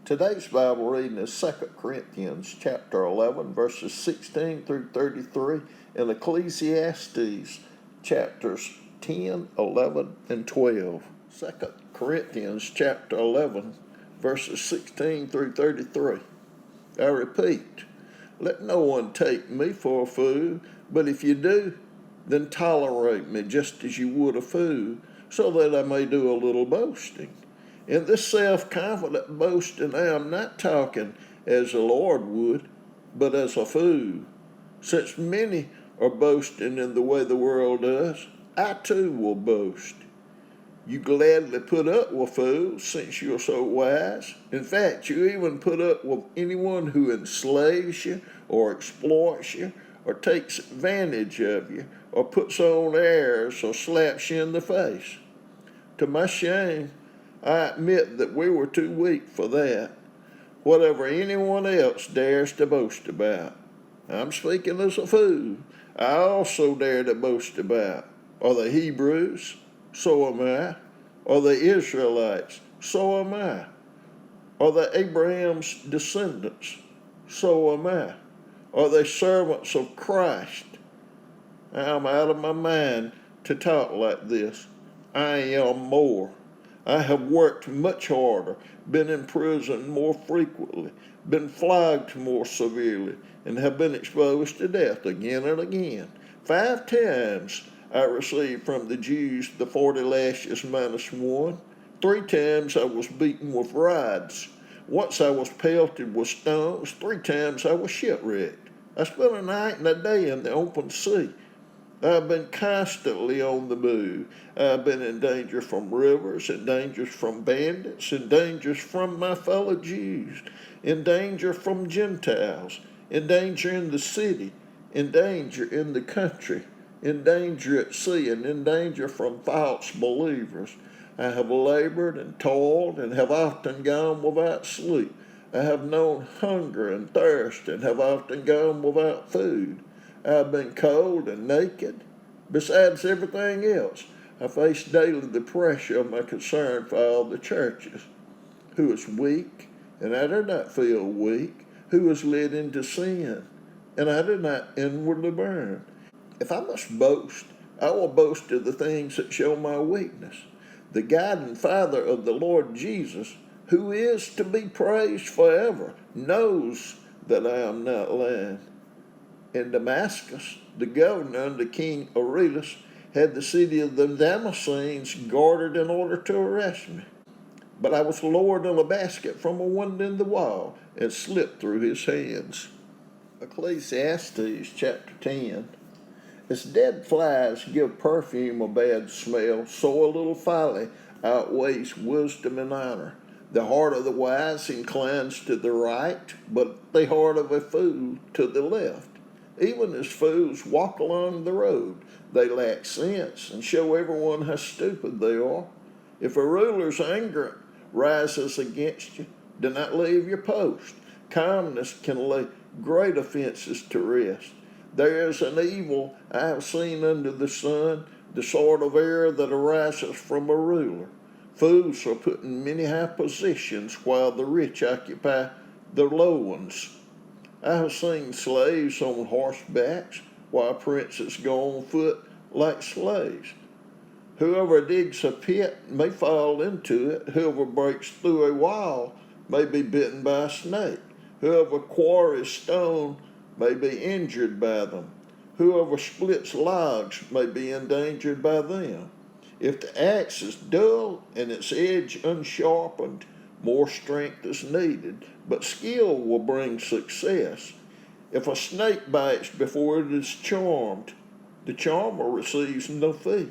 Today's Bible reading is 2 Corinthians chapter 11, verses 16 through 33, and Ecclesiastes chapters 10, 11, and 12. 2 Corinthians chapter 11, verses 16 through 33. I repeat, let no one take me for a fool, but if you do, then tolerate me just as you would a fool, so that I may do a little boasting. In this self-confident boasting, I am not talking as the Lord would, but as a fool. Since many are boasting in the way the world does, I too will boast. You gladly put up with fools since you're so wise. In fact, you even put up with anyone who enslaves you or exploits you or takes advantage of you or puts on airs or slaps you in the face. To my shame, I admit that we were too weak for that. Whatever anyone else dares to boast about, I'm speaking as a fool, I also dare to boast about. Are the Hebrews? So am I. Are the Israelites? So am I. Are they Abraham's descendants? So am I. Are they servants of Christ? I'm out of my mind to talk like this. I am more. I have worked much harder, been in prison more frequently, been flogged more severely, and have been exposed to death again and again. 5 times I received from the Jews the 40 lashes minus 1. 3 times I was beaten with rods. Once I was pelted with stones. 3 times I was shipwrecked. I spent a night and a day in the open sea. I've been constantly on the move. I've been in danger from rivers, in danger from bandits, in danger from my fellow Jews, in danger from Gentiles, in danger in the city, in danger in the country, in danger at sea, and in danger from false believers. I have labored and toiled and have often gone without sleep. I have known hunger and thirst and have often gone without food. I've been cold and naked. Besides everything else, I face daily the pressure of my concern for all the churches. Who is weak, and I do not feel weak. Who is led into sin, and I do not inwardly burn. If I must boast, I will boast of the things that show my weakness. The God and Father of the Lord Jesus, who is to be praised forever, knows that I am not lying. In Damascus, the governor under King Aretas had the city of the Damascenes guarded in order to arrest me. But I was lowered in a basket from a window in the wall and slipped through his hands. Ecclesiastes chapter 10. As dead flies give perfume a bad smell, so a little folly outweighs wisdom and honor. The heart of the wise inclines to the right, but the heart of a fool to the left. Even as fools walk along the road, they lack sense and show everyone how stupid they are. If a ruler's anger rises against you, do not leave your post. Calmness can lay great offenses to rest. There is an evil I have seen under the sun, the sort of error that arises from a ruler. Fools are put in many high positions while the rich occupy the low ones. I have seen slaves on horsebacks while princes go on foot like slaves. Whoever digs a pit may fall into it. Whoever breaks through a wall may be bitten by a snake. Whoever quarries stone may be injured by them. Whoever splits logs may be endangered by them. If the axe is dull and its edge unsharpened, more strength is needed, but skill will bring success. If a snake bites before it is charmed, the charmer receives no fee.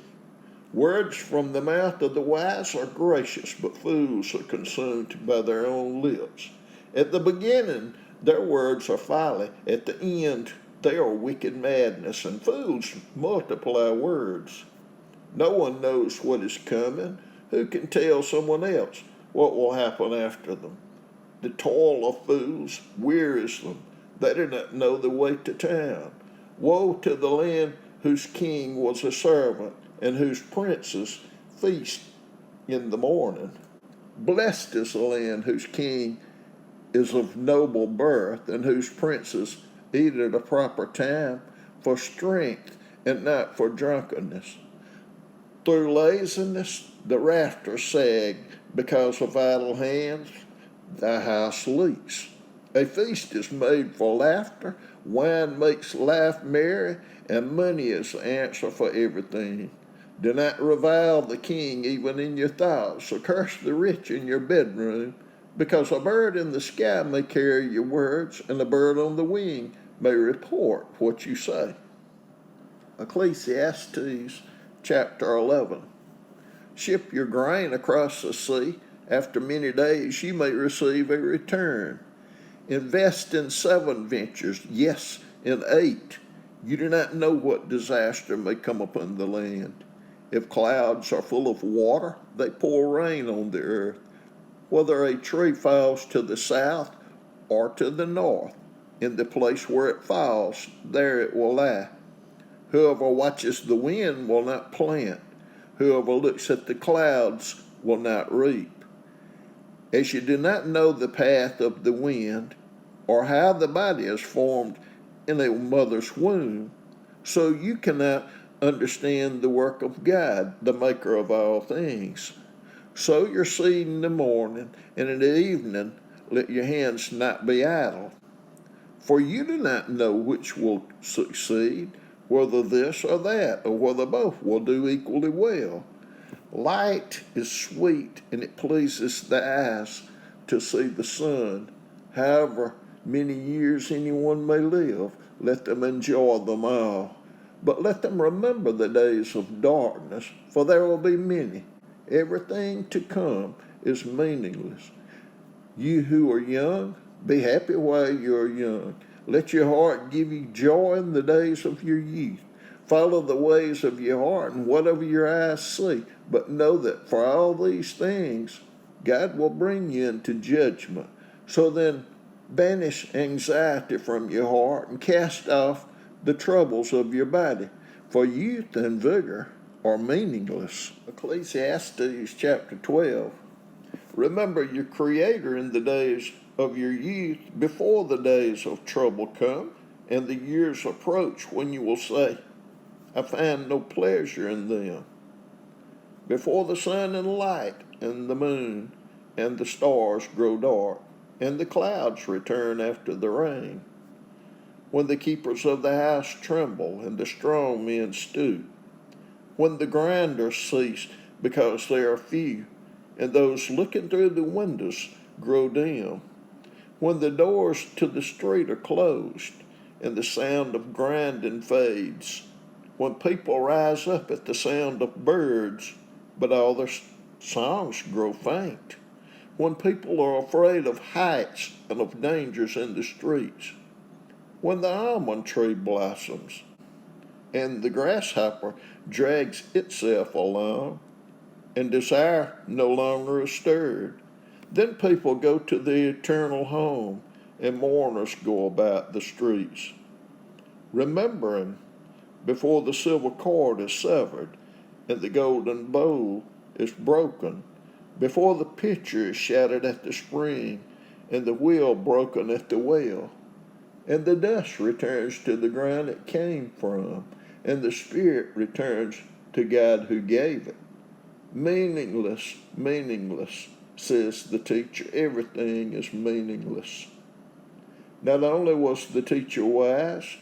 Words from the mouth of the wise are gracious, but fools are consumed by their own lips. At the beginning, their words are folly. At the end, they are wicked madness, and fools multiply words. No one knows what is coming. Who can tell someone else what will happen after them? The toil of fools wearies them. They do not know the way to town. Woe to the land whose king was a servant and whose princes feast in the morning. Blessed is the land whose king is of noble birth, and whose princes eat at a proper time for strength and not for drunkenness. Through laziness the rafters sag, because of idle hands the house leaks. A feast is made for laughter, wine makes life merry, and money is the answer for everything. Do not revile the king even in your thoughts, or curse the rich in your bedroom, because a bird in the sky may carry your words, and a bird on the wing may report what you say. Ecclesiastes chapter 11. Ship your grain across the sea. After many days you may receive a return. Invest in 7 ventures, yes, in 8. You do not know what disaster may come upon the land. If clouds are full of water, they pour rain on the earth. Whether a tree falls to the south or to the north, in the place where it falls, there it will lie. Whoever watches the wind will not plant. Whoever looks at the clouds will not reap. As you do not know the path of the wind, or how the body is formed in a mother's womb, so you cannot understand the work of God, the maker of all things. Sow your seed in the morning, and in the evening let your hands not be idle. For you do not know which will succeed, whether this or that, or whether both will do equally well. Light is sweet, and it pleases the eyes to see the sun. However many years anyone may live, let them enjoy them all. But let them remember the days of darkness, for there will be many. Everything to come is meaningless. You who are young, be happy while you are young. Let your heart give you joy in the days of your youth. Follow the ways of your heart and whatever your eyes see. But know that for all these things, God will bring you into judgment. So then, banish anxiety from your heart and cast off the troubles of your body, for youth and vigor are meaningless. Ecclesiastes chapter 12. Remember your Creator in the days of your youth, before the days of trouble come, and the years approach when you will say, I find no pleasure in them. Before the sun and light, and the moon, and the stars grow dark, and the clouds return after the rain. When the keepers of the house tremble, and the strong men stoop. When the grinders cease, because they are few, and those looking through the windows grow dim. When the doors to the street are closed, and the sound of grinding fades. When people rise up at the sound of birds, but all their songs grow faint. When people are afraid of heights and of dangers in the streets. When the almond tree blossoms, and the grasshopper drags itself along, and desire no longer is stirred. Then people go to the eternal home, and mourners go about the streets, remembering before the silver cord is severed, and the golden bowl is broken, before the pitcher is shattered at the spring, and the wheel broken at the well. And the dust returns to the ground it came from, and the spirit returns to God who gave it. Meaningless, meaningless, says the teacher. Everything is meaningless. Not only was the teacher wise,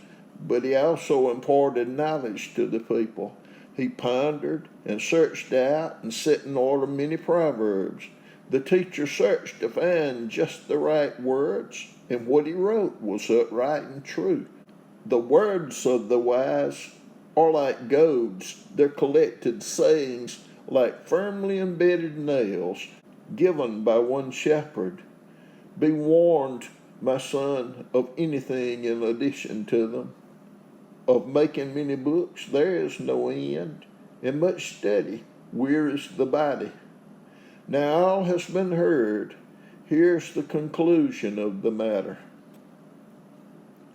but he also imparted knowledge to the people. He pondered and searched out and set in order many proverbs. The teacher searched to find just the right words, and what he wrote was upright and true. The words of the wise are like goads, their collected sayings like firmly embedded nails given by one shepherd. Be warned, my son, of anything in addition to them. Of making many books there is no end, and much study wearies the body. Now all has been heard. Here's the conclusion of the matter.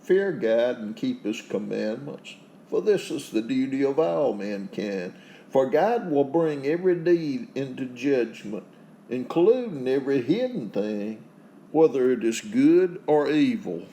Fear God and keep his commandments, for this is the duty of all mankind. For God will bring every deed into judgment, including every hidden thing whether it is good or evil.